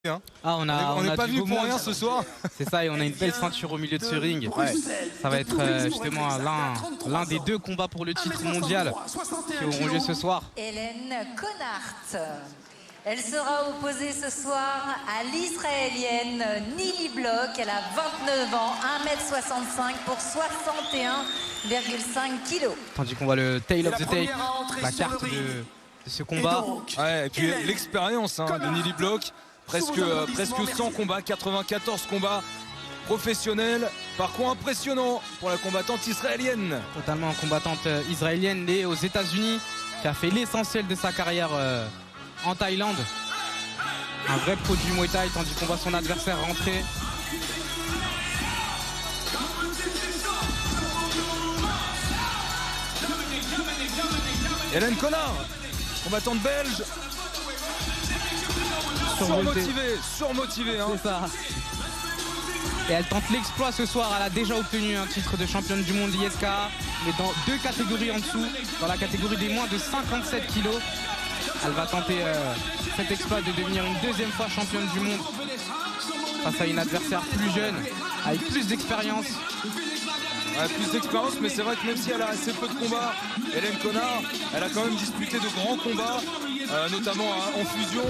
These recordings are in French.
Hein. Ah, on n'est a pas du venu beau pour monde. rien ce soir. C'est ça, et on a une belle ceinture au milieu de ce ring. Ouais. Ça va être justement l'un des deux combats pour le titre mondial qui auront lieu ce soir. Hélène Connart. Elle sera opposée ce soir à l'Israélienne Nili Block. Elle a 29 ans, 1m65 pour 61,5 kg. Tandis qu'on voit le tail of the tape, la carte de ce combat. Ouais, et puis l'expérience de Nili Block. Presque 100 combats, 94 combats professionnels. Parcours impressionnant pour la combattante israélienne. Totalement combattante israélienne, née aux États-Unis, qui a fait l'essentiel de sa carrière en Thaïlande. Un vrai produit Muay Thai, tandis qu'on voit son adversaire rentrer. Hélène Connart, combattante belge. Surmotivée. Hein. C'est ça. Et elle tente l'exploit ce soir. Elle a déjà obtenu un titre de championne du monde ISK, mais dans 2 catégories en dessous, dans la catégorie des moins de 57 kg. Elle va tenter cet exploit de devenir une deuxième fois championne du monde face à une adversaire plus jeune, avec plus d'expérience. Ouais, plus d'expérience, mais c'est vrai que même si elle a assez peu de combats, Hélène Connart, elle a quand même disputé de grands combats, notamment en fusion,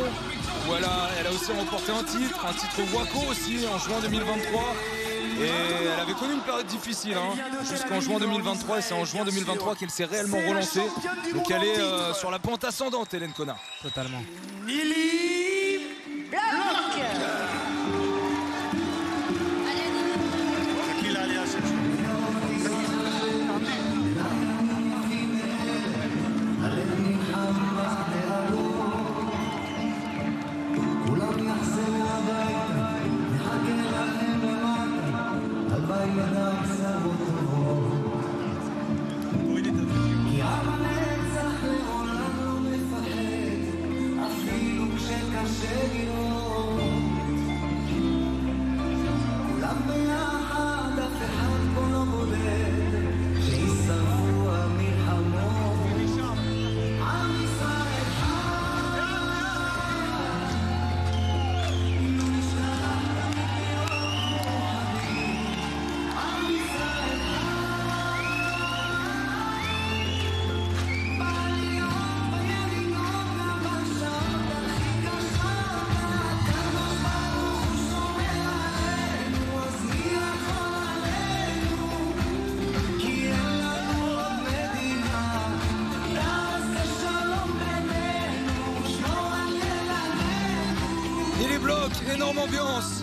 où elle a aussi remporté un titre WACO aussi en juin 2023. Et elle avait connu une période difficile jusqu'en juin 2023, et c'est en juin 2023 qu'elle s'est réellement relancée. Donc elle est sur la pente ascendante, Hélène Connart. Totalement. Nili Block. Nili Block, énorme ambiance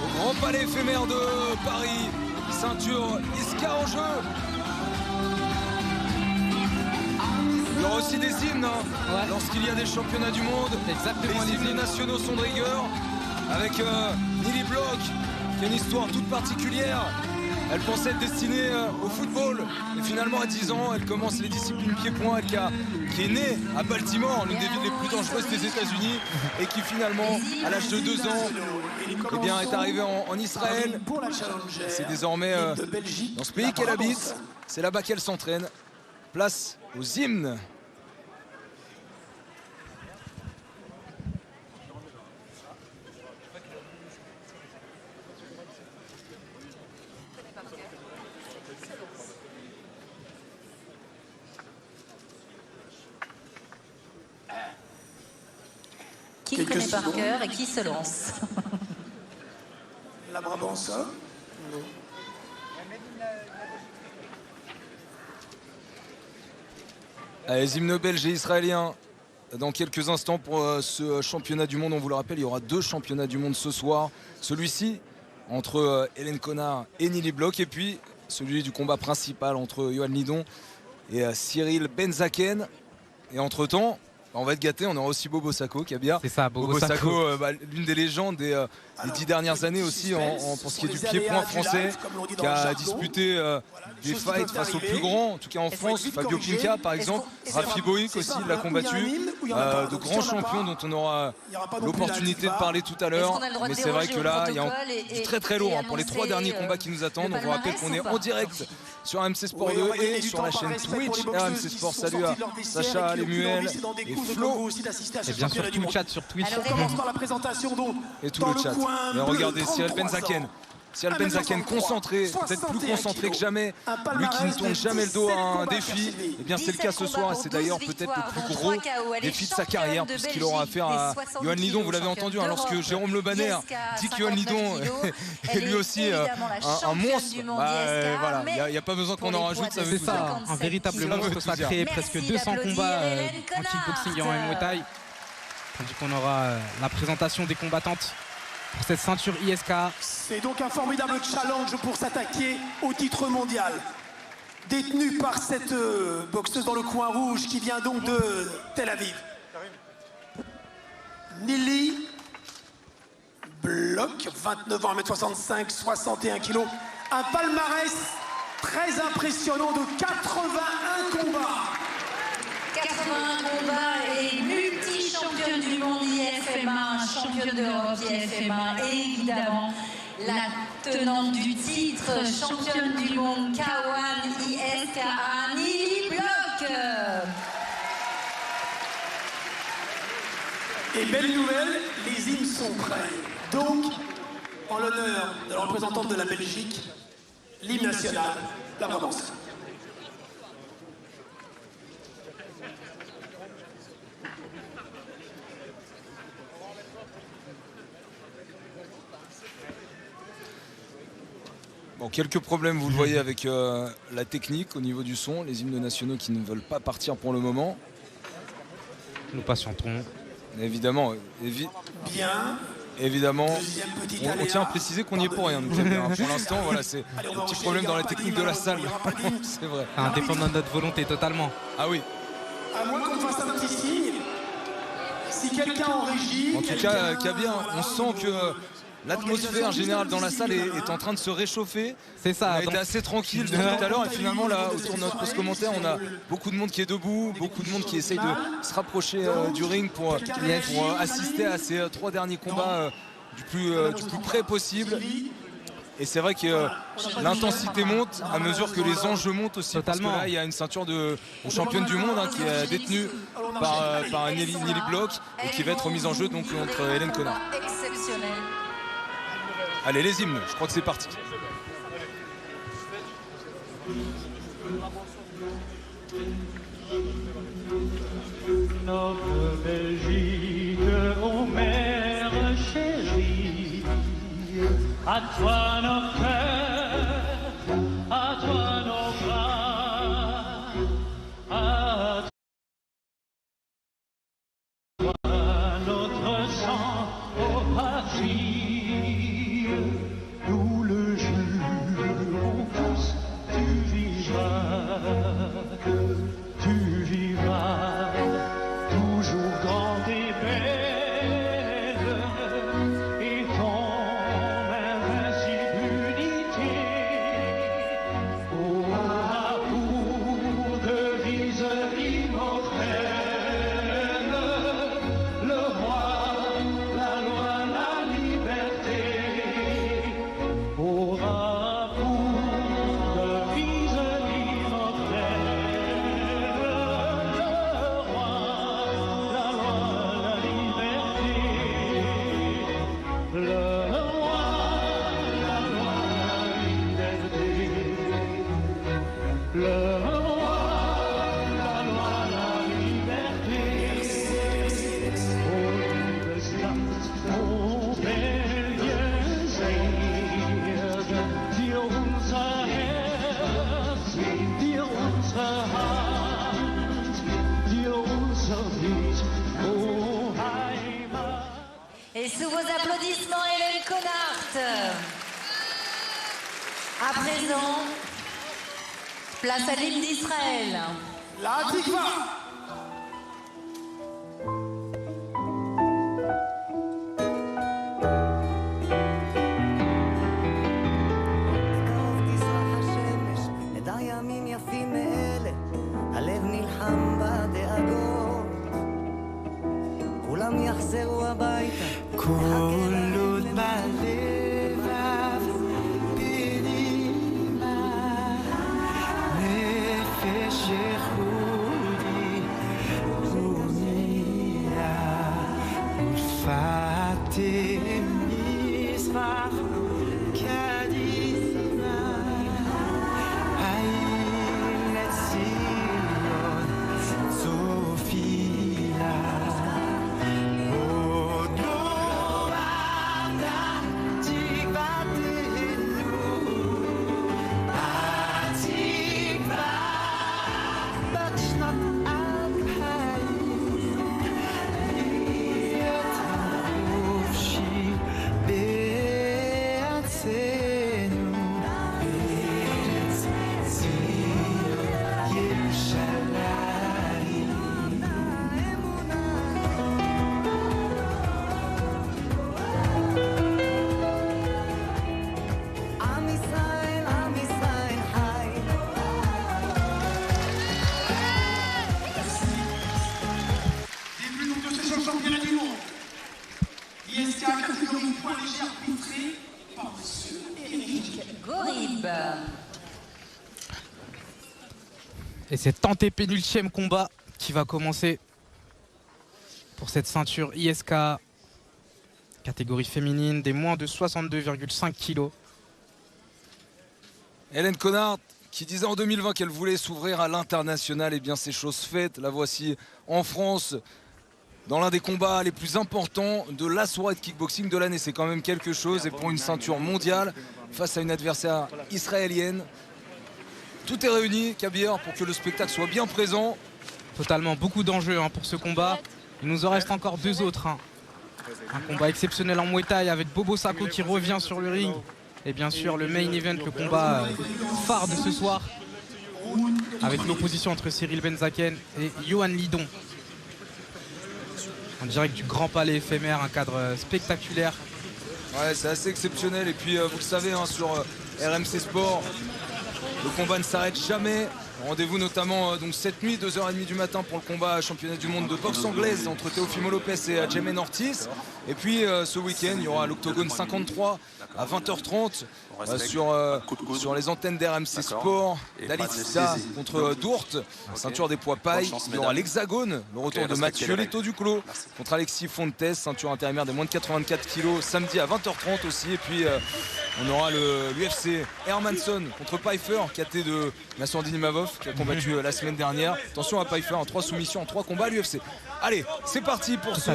au Grand Palais éphémère de Paris. Ceinture ISK en jeu. Il y aura aussi des hymnes lorsqu'il y a des championnats du monde. Exactement, les hymnes nationaux sont de rigueur. Avec Nili Block, qui a une histoire toute particulière. Elle pensait être destinée au football. Et finalement, à 10 ans, elle commence les disciplines pied-point. Elle qui est née à Baltimore, l'une des villes les plus dangereuses des États-Unis. Et qui finalement, à l'âge de 2 ans, est arrivée en Israël. C'est désormais dans ce pays qu'elle habite. C'est là-bas qu'elle s'entraîne. Place aux hymnes. Qui connaît par cœur et qui se lance? La Brabance, hein? Les hymnes belges et israéliens dans quelques instants pour ce championnat du monde. On vous le rappelle, il y aura 2 championnats du monde ce soir. Celui-ci entre Hélène Connart et Nili Block, et puis celui du combat principal entre Yohan Lidon et Cyril Benzaken. Et entre-temps, on va être gâtés, on aura aussi Bobo Sacco qui a bien. C'est ça, Bobo Sacco. L'une des légendes des 10 dernières années aussi pour ce qui est du pied-point français, qui a disputé des fights face aux plus grands, en tout cas en France. Fabio Pinca par exemple, Rafi Boïk aussi l'a combattu, de grands champions dont on aura l'opportunité de parler tout à l'heure. Mais c'est vrai que là, il y a du très très lourd pour les 3 derniers combats qui nous attendent. On vous rappelle qu'on est en direct sur RMC Sport 2 et sur la chaîne Twitch RMC Sport. Salut à Sacha, Lemuel et Flo. Et bien sûr tout le chat sur Twitch. On commence par la présentation donc. Et tout le chat. Et regardez Cyril Benzaken. Cyril Benzaken concentré, peut-être plus concentré que jamais, lui qui ne tourne jamais le dos à un défi, et bien c'est le cas ce soir, et c'est d'ailleurs peut-être le plus gros défi de sa carrière, puisqu'il aura affaire à Johan Lidon. Vous l'avez entendu, lorsque Jérôme Le Banner dit que Johan Lidon est lui aussi un monstre, voilà, il n'y a pas besoin qu'on en rajoute, ça veut tout dire. Un véritable monstre, ça a créé presque 200 combats en kickboxing et en Muay Thai. Tandis qu'on aura la présentation des combattantes pour cette ceinture ISK. C'est donc un formidable challenge pour s'attaquer au titre mondial. Détenue par cette boxeuse dans le coin rouge qui vient donc de Tel Aviv. Nili Bloch, 29 ans, 1m65, 61 kg. Un palmarès très impressionnant de 81 combats. 81 combats et multi-championne du monde IFMA, championne d'Europe IFMA et évidemment la tenante du titre, championne du monde K1 ISKA, Nili Bloch. Et belle nouvelle, les hymnes sont prêts. Donc, en l'honneur de la représentante de la Belgique, l'hymne national, la Provence. Bon, quelques problèmes, vous le voyez, avec la technique au niveau du son, les hymnes nationaux qui ne veulent pas partir pour le moment. Nous patienterons. Évidemment, Bien. évidemment, on tient à préciser qu'on n'y est pour rien. Nous, pour l'instant, voilà, c'est un petit problème dans la technique de la salle. C'est vrai. Indépendant de notre volonté totalement. Ah oui. À moins qu'on fasse un petit signe. Si quelqu'un en régie. En tout cas, Kabir, on sent que l'atmosphère générale dans la salle est en train de se réchauffer. C'est ça. On a été assez tranquille depuis tout à l'heure et finalement là autour de notre post commentaire on a beaucoup de monde qui est debout, beaucoup de monde qui essaye de se rapprocher du ring pour assister à ces 3 derniers combats du plus près possible. Et c'est vrai que l'intensité monte à mesure que les enjeux montent aussi. Totalement. Parce que là il y a une ceinture de championne du monde qui est détenue par Nili Bloch et qui va être mise en jeu donc contre Hélène Connard. Exceptionnel. Allez, les hymnes, je crois que c'est parti. Notre Belgique, ô mère chérie, à toi nos cœurs, à toi nos bras, à toi notre sang, ô patrie. Nous le jurons tous, tu vivras, toujours grande et belle, et ton invincible unité aura pour devise immortelle le roi, la loi, la liberté, aura pour devise immortelle le roi, la loi, la liberté, le roi, la loi, la liberté, le roi, la loi, la liberté. O liebe Stadt, o Belgien, Seide, dir unser Herz, dir unsere Hand, dir unser Lied, o Heimat. Et sous vos applaudissements, Hélène Connard. À présent, place à l'hymne d'Israël. La Tikva. בקרוב תזרח השמש, נדע ימים יפים מאלה, הלב נלחם בדאגות, כולם יחזרו הביתה, כלות בלבב פנימה, infatti mi sfafo che di hai lezione Sofia o dov'anda ci Et c'est antépénultième combat qui va commencer pour cette ceinture ISK, catégorie féminine, des moins de 62,5 kg. Hélène Connard qui disait en 2020 qu'elle voulait s'ouvrir à l'international, et bien c'est chose faite. La voici en France dans l'un des combats les plus importants de la soirée de kickboxing de l'année. C'est quand même quelque chose, et pour une ceinture mondiale face à une adversaire israélienne. Tout est réuni, Kabir, pour que le spectacle soit bien présent. Totalement, beaucoup d'enjeux pour ce combat. Il nous en reste encore deux autres. Un combat exceptionnel en Muay Thai avec Bobo Sacco qui revient sur le ring. Et bien sûr le main event, le combat phare de ce soir, avec l'opposition entre Cyril Benzaken et Johan Lidon. En direct du Grand Palais éphémère, un cadre spectaculaire. Ouais, c'est assez exceptionnel. Et puis vous le savez, sur RMC Sport, le combat ne s'arrête jamais. Rendez-vous notamment donc cette nuit, 2h30 du matin, pour le combat championnat du monde de boxe anglaise entre Teofimo Lopez et Jemaine Ortiz. Et puis ce week-end, il y aura l'Octogone 53 à 20h30 sur les antennes d'RMC Sport. Dalitista contre Dourte, ceinture des poids pailles. Il y aura l'Hexagone, le retour de Mathieu Leto Duclos contre Alexis Fontes, ceinture intérimaire des moins de 84 kg, samedi à 20h30 aussi. Et puis on aura l'UFC Hermansson contre Pfeiffer, KT de Nassourdine Imavov, qui a combattu la semaine dernière. Attention à Pfeiffer, en 3 soumissions, en 3 combats à l'UFC. Allez, c'est parti pour ce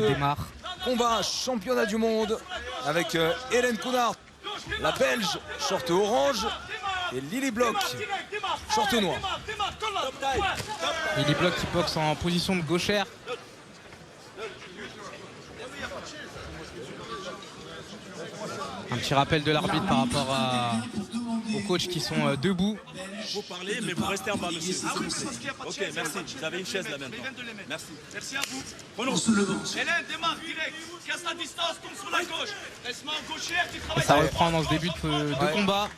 combat championnat du monde avec Hélène Connard, la Belge, short orange, et Lily Bloch, short noir. Lily Bloch qui boxe en position de gauchère. Un petit rappel de l'arbitre par rapport aux coachs qui sont debout. Vous parlez, mais vous restez en bas, monsieur. Ok, merci. Vous avez une chaise là maintenant. Merci. Merci à vous. Prenons. Hélène, démarre direct. Casse la distance, tombe sur la gauche. Laisse-moi en gauchère, tu travailles. Ça reprend dans ce début de combat.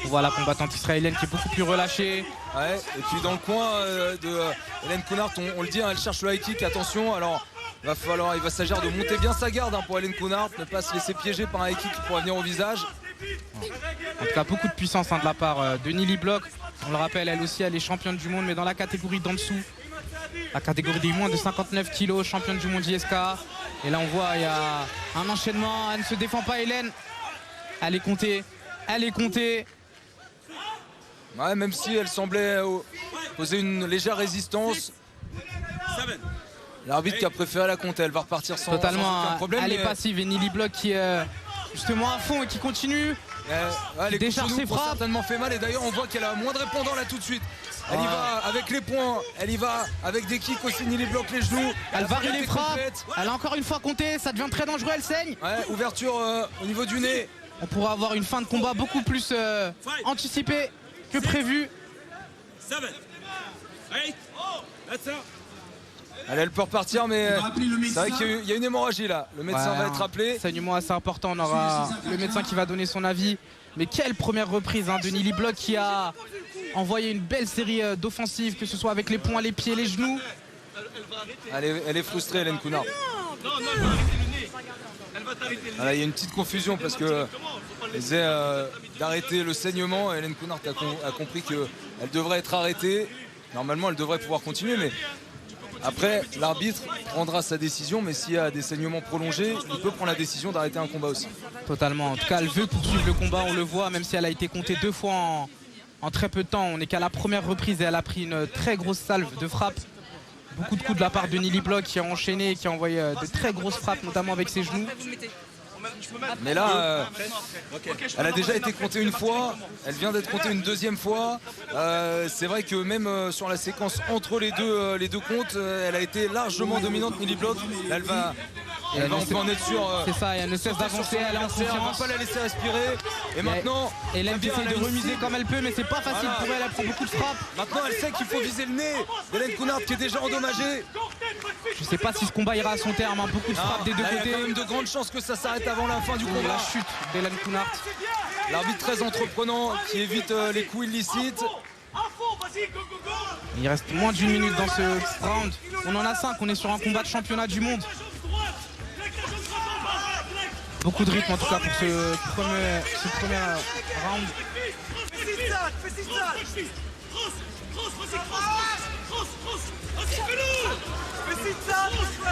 On voit la combattante israélienne qui est beaucoup plus relâchée. Ouais, et puis dans le coin de Hélène Connard, on le dit, elle cherche le high kick. Attention, alors il va s'agir de monter bien sa garde pour Hélène Connard, ne pas se laisser piéger par un high kick qui pourrait venir au visage. En tout cas, beaucoup de puissance de la part de Lily Bloch. On le rappelle, elle aussi, elle est championne du monde, mais dans la catégorie d'en dessous. La catégorie des moins de 59 kg, championne du monde ISK. Et là, on voit, il y a un enchaînement. Elle ne se défend pas, Hélène. Elle est comptée. Elle est comptée. Ouais, même si elle semblait poser une légère résistance. L'arbitre qui a préféré la compter, elle va repartir sans aucun problème. Elle est passive, et Lily Bloch qui est justement à fond et qui continue. Les décharge ses frappes. Certainement fait mal, et d'ailleurs on voit qu'elle a moins de répondants là tout de suite. Elle y va avec les poings, elle y va avec des kicks aussi, Lily Bloch les genoux. Elle varie les frappes, elle a encore une fois compté, ça devient très dangereux, elle saigne. Ouais, ouverture au niveau du nez. On pourra avoir une fin de combat beaucoup plus anticipée que prévu. Elle peut repartir, mais c'est vrai qu'il y a une hémorragie là. Le médecin va être appelé. Saignement assez important, on aura le médecin qui va donner son avis. Mais quelle première reprise de Lily Bloch qui a envoyé une belle série d'offensives, que ce soit avec les poings, les pieds, les genoux. Elle est frustrée, Hélène Connard. Il y a une petite confusion parce que essaie d'arrêter le saignement. Hélène Connard a compris qu'elle devrait être arrêtée. Normalement, elle devrait pouvoir continuer, mais Après, l'arbitre prendra sa décision, mais s'il y a des saignements prolongés, il peut prendre la décision d'arrêter un combat aussi. Totalement. En tout cas, elle veut poursuivre le combat, on le voit, même si elle a été comptée 2 fois en très peu de temps. On n'est qu'à la première reprise et elle a pris une très grosse salve de frappe. Beaucoup de coups de la part de Nili Block qui a enchaîné, qui a envoyé de très grosses frappes, notamment avec ses genoux. Mais là, elle a déjà été comptée une fois, elle vient d'être comptée une deuxième fois. C'est vrai que même sur la séquence entre les deux comptes, elle a été largement dominante, Nili Block. Là, on peut en être sûr. C'est ça, et elle ne cesse d'avancer, elle est en confiance. On va pas la laisser respirer. Et maintenant, Hélène essaie de remiser comme elle peut, mais c'est pas facile pour elle, elle prend beaucoup de frappes. Maintenant, elle sait qu'il faut viser le nez d'Hélène Counard qui est déjà endommagée. Je sais pas si ce combat ira à son terme, hein. Beaucoup de frappes des deux côtés. Il y a quand même de grandes chances que ça s'arrête avant la fin du combat. La chute d'Hélène Counard. L'arbitre très entreprenant qui évite les coups illicites. Il reste moins d'1 minute dans ce round. On en a 5, on est sur un combat de championnat du monde. Beaucoup de rythme en tout cas pour ce premier round.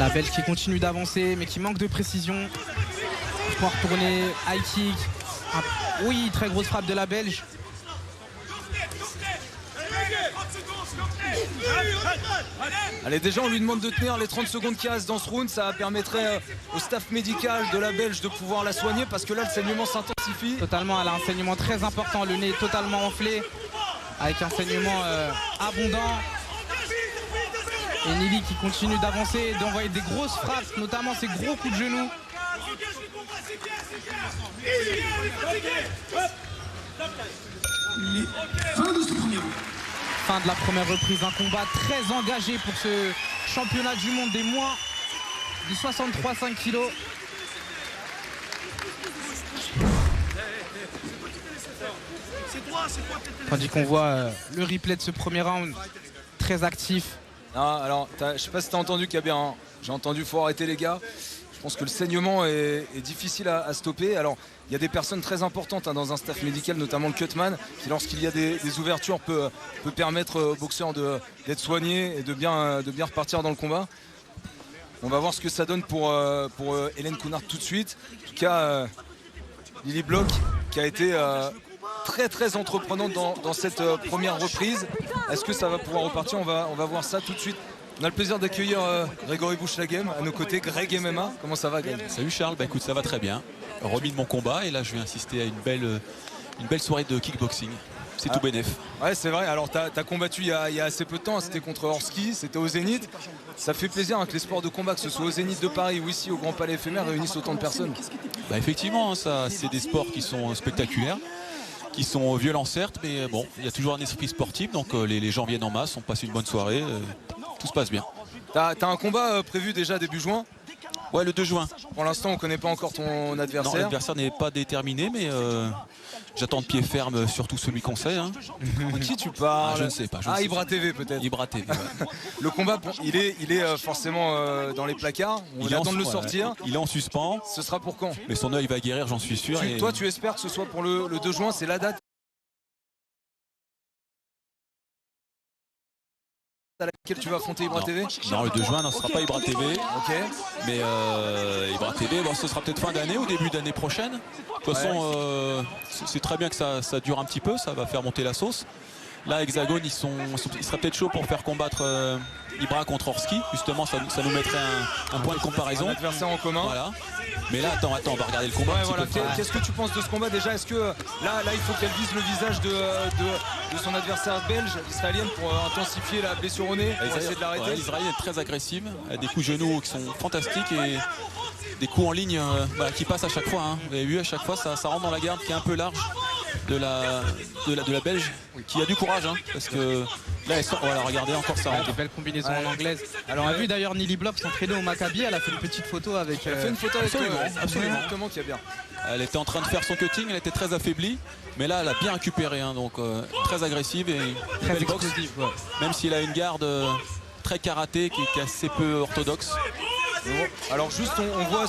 La Belge qui continue d'avancer mais qui manque de précision. Pour retourner, high kick. Oui, très grosse frappe de la Belge. Allez, déjà on lui demande de tenir les 30 secondes qui restent dans ce round. Ça permettrait au staff médical de la Belge de pouvoir la soigner parce que là le saignement s'intensifie. Totalement, elle a un saignement très important, le nez totalement enflé avec un saignement abondant. Et Nili qui continue d'avancer et d'envoyer des grosses frappes, notamment ses gros coups de genoux. Fin de la première reprise, un combat très engagé pour ce championnat du monde des moins de 63,5 kg. Tandis qu'on voit le replay de ce premier round très actif. Non, alors, je sais pas si tu as entendu Kabir, hein. J'ai entendu faut arrêter les gars. Je pense que le saignement est difficile à stopper. Alors, il y a des personnes très importantes hein, dans un staff médical, notamment le cutman, qui lorsqu'il y a des ouvertures peut permettre aux boxeurs d'être soignés et de bien repartir dans le combat. On va voir ce que ça donne pour Hélène Counard tout de suite. En tout cas, Nili Block qui a été très entreprenante dans cette première reprise. Est-ce que ça va pouvoir repartir? On va voir ça tout de suite. On a le plaisir d'accueillir Grégory Bouchlagem à nos côtés, Greg MMA. Comment ça va, Greg? Salut Charles, bah écoute, ça va très bien. Remis de mon combat et là je vais assister à une belle soirée de kickboxing. C'est tout bénef. Ouais, c'est vrai. Alors, tu as combattu il y a assez peu de temps. C'était contre Horski, c'était au Zénith. Ça fait plaisir hein, que les sports de combat, que ce soit au Zénith de Paris ou ici au Grand Palais Éphémère, réunissent autant de personnes. Bah effectivement, ça, c'est des sports qui sont spectaculaires, qui sont violents certes, mais bon, il y a toujours un esprit sportif. Donc les gens viennent en masse, on passe une bonne soirée. Tout se passe bien. T'as un combat prévu déjà début juin? Ouais, le 2 juin. Pour l'instant, on ne connaît pas encore ton adversaire. Non, l'adversaire n'est pas déterminé, mais j'attends de pied ferme surtout celui qu'on sait. Hein. Qui tu parles? Je ne sais pas. Ibra TV peut-être. Ibra TV. Ouais. Le combat, il est forcément dans les placards. On attend de le sortir. Il est en suspens. Ce sera pour quand? Mais son œil va guérir, j'en suis sûr. Toi, tu espères que ce soit pour le 2 juin? C'est la date à laquelle tu vas affronter Ibra TV? Non, le 2 juin, non, ce ne sera pas Ibra TV. Ok. Mais Ibra TV, bon, ce sera peut-être fin d'année ou début d'année prochaine. De toute façon, c'est très bien que ça dure un petit peu, ça va faire monter la sauce. Là, Hexagone, il serait peut-être chaud pour faire combattre Ibra contre Horski. Justement, ça nous mettrait un point de comparaison. Un adversaire en commun. Voilà. Mais là, attends, on va regarder le combat. Ouais, voilà. Qu'est-ce que tu penses de ce combat déjà? Est-ce que là, il faut qu'elle vise le visage de son adversaire belge, israélienne, pour intensifier la blessure au nez, pour essayer de l'arrêter? L'Israélienne est très agressive, elle a des coups de genoux qui sont fantastiques et des coups en ligne qui passent à chaque fois. Hein. Vous avez vu, à chaque fois, ça rentre dans la garde qui est un peu large de la Belge, qui a du courage, hein, parce que là, voilà, regardez, encore ça rentre. Des belles combinaisons en anglaise. Alors, on a vu d'ailleurs Nili Block s'entraîner au Maccabi, elle a fait une petite photo avec... Elle a fait une photo avec absolument. Comment qu'il y a bien. Elle était en train de faire son cutting, elle était très affaiblie, mais là, elle a bien récupéré, hein, donc très agressive et très explosive. Ouais. Même s'il a une garde très karaté qui est assez peu orthodoxe. Bon, alors juste on voit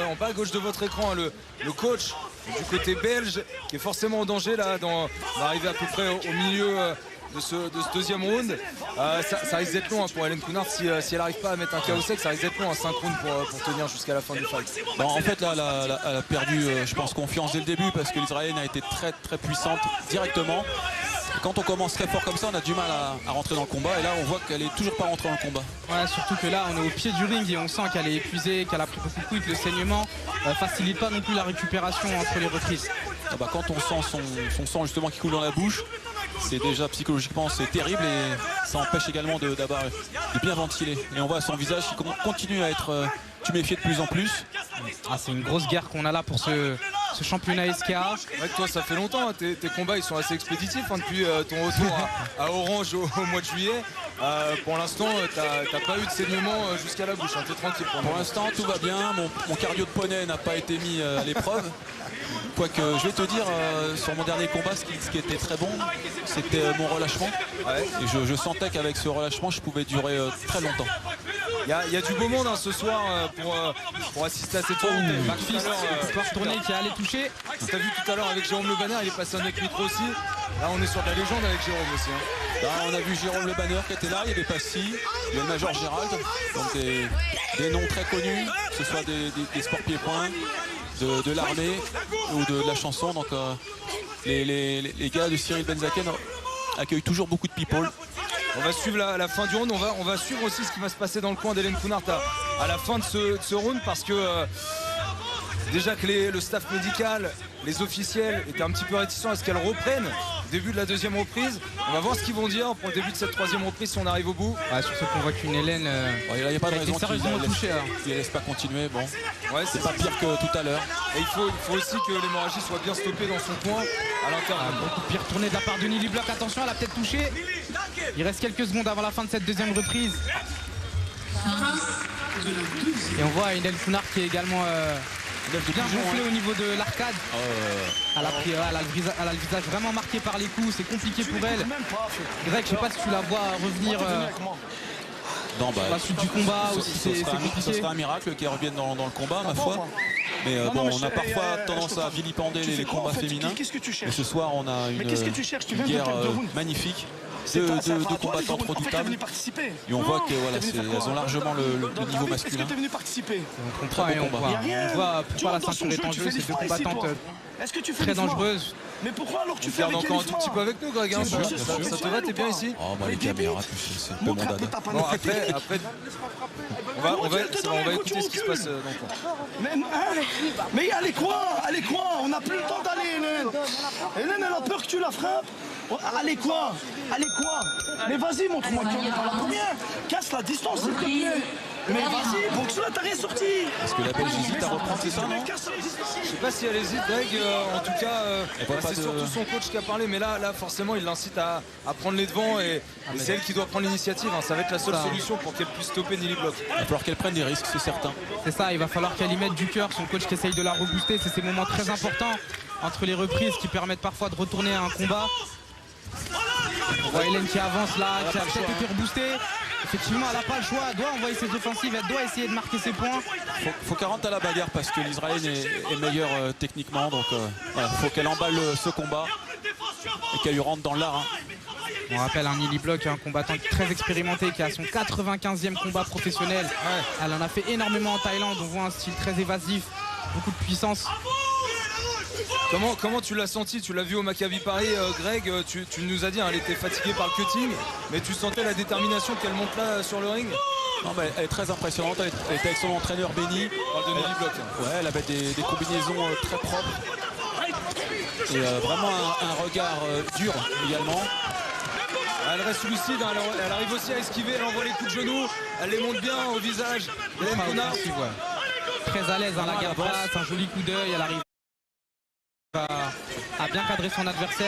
en bas à gauche de votre écran le coach du côté belge qui est forcément en danger là, on va arriver à peu près au milieu de ce deuxième round. Ça risque d'être long pour Hélène Kounard si elle n'arrive pas à mettre un KO sec, ça risque d'être long, 5 rounds pour tenir jusqu'à la fin du fight. Bon, en fait là elle a perdu je pense confiance dès le début parce que l'Israélienne a été très très puissante directement. Et quand on commence très fort comme ça, on a du mal à rentrer dans le combat et là on voit qu'elle est toujours pas rentrée dans le combat. Ouais, surtout que là on est au pied du ring et on sent qu'elle est épuisée, qu'elle a pris beaucoup de coups, que le saignement facilite pas non plus la récupération entre les reprises. Ah bah, quand on sent son sang justement qui coule dans la bouche, c'est déjà psychologiquement c'est terrible et ça empêche également de bien ventiler. Et on voit son visage qui continue à être tuméfié de plus en plus. Ah, c'est une grosse guerre qu'on a là pour ce championnat SKA. Ouais, toi ça fait longtemps, hein. Tes combats ils sont assez expéditifs hein, depuis ton retour à Orange au mois de juillet. Pour l'instant t'as pas eu de saignement jusqu'à la bouche, hein. T'es tranquille pour l'instant. Tout va bien, mon cardio de poney n'a pas été mis à l'épreuve. Quoique je vais te dire sur mon dernier combat ce qui était très bon c'était mon relâchement. Ouais. Et je sentais qu'avec ce relâchement je pouvais durer très longtemps. Il y a du beau monde hein, ce soir pour assister à cette soirée. Max peut retourner qui est allé toucher. Tu as vu tout à l'heure avec Jérôme Le Banner, il est passé avec micro aussi. Là on est sur de la légende avec Jérôme aussi. Hein. Là on a vu Jérôme Le Banner qui était là, il y avait Passy, il y a le Major Gérald, donc des noms très connus, que ce soit des sports pieds-points, de l'armée ou de la chanson. Donc les gars de Cyril Benzaken accueillent toujours beaucoup de people. On va suivre la fin du round, on va suivre aussi ce qui va se passer dans le coin d'Hélène Kounard à la fin de ce round parce que déjà que le staff médical, les officiels étaient un petit peu réticents à ce qu'elle reprenne au début de la deuxième reprise. On va voir ce qu'ils vont dire pour le début de cette troisième reprise si on arrive au bout. Ouais, surtout qu'on voit qu'une Hélène il n'y a pas de raison sérieusement touchée. Il ne laisse pas continuer. Bon, ouais, c'est pas pire que tout à l'heure. Et il faut aussi que l'hémorragie soit bien stoppée dans son coin à l'intérieur. Beaucoup de pieds retournés de la part de Nili Block. Attention, elle a peut-être touché. Il reste quelques secondes avant la fin de cette deuxième reprise. Et on voit Hélène Kounard qui est également bien gonflée au niveau de l'arcade. Elle a le visage vraiment marqué par les coups, c'est compliqué pour elle. Greg, je sais pas si tu la vois revenir non, la suite du combat aussi, c'est compliqué. Ce sera un miracle qu'elle revienne dans le combat, ma foi. Mais bon, on a parfois tendance à vilipender les combats féminins. Et ce soir, on a une guerre magnifique. Deux combattantes redoutables. Et on voit qu'elles ont largement le niveau masculin. On voit pourquoi la ceinture est en jeu. Ces deux combattantes très dangereuses. Mais pourquoi alors tu fais avec encore un tout petit peu avec nous, Greg, hein, ça te va, t'es bien ici? Oh, moi les caméras, c'est un peu mon dada. Bon, après on va écouter ce qui se passe dans le coin. Mais allez quoi? On n'a plus le temps d'aller, Hélène. Hélène, elle a peur que tu la frappes. Allez quoi? Mais vas-y, montre-moi combien. Casse la distance, s'il te plaît. Mais vas-y, boxe-la, t'as rien sorti. Est-ce que la Belge hésite à reprendre, c'est ça, non? Je sais pas si elle hésite, Greg. En tout cas, c'est surtout son coach qui a parlé. Mais là forcément, il l'incite à prendre les devants. Et c'est elle qui doit prendre l'initiative. Hein. Ça va être la seule solution pour qu'elle puisse stopper Nili Block. Il va falloir qu'elle prenne des risques, c'est certain. C'est ça, il va falloir qu'elle y mette du cœur. Son coach qui essaye de la rebooster. C'est ces moments très importants entre les reprises qui permettent parfois de retourner à un combat. On voit Hélène qui avance là, qui a peut-être été reboostée. Effectivement, elle n'a pas le choix, elle doit envoyer ses offensives, elle doit essayer de marquer ses points. Faut qu'elle rentre à la bagarre parce que l'Israélienne est meilleure techniquement. Donc voilà, faut qu'elle emballe ce combat et qu'elle lui rentre dans l'art. Hein. On rappelle un Nili Block, un combattant très expérimenté qui a son 95e combat professionnel. Elle en a fait énormément en Thaïlande, on voit un style très évasif, beaucoup de puissance. Comment tu l'as senti? Tu l'as vu au Maccabi Paris, Greg, tu nous as dit elle était fatiguée par le cutting, mais tu sentais la détermination qu'elle monte là sur le ring? Non, mais elle est très impressionnante, elle était avec son entraîneur Benny. Ouais, elle avait des combinaisons très propres. Et vraiment un regard dur également. Elle reste lucide, hein, elle arrive aussi à esquiver, elle envoie les coups de genoux, elle les monte bien au visage. Hélène Kounard. Très à l'aise, hein, la garde basse, un joli coup d'œil, elle arrive à bien cadrer son adversaire.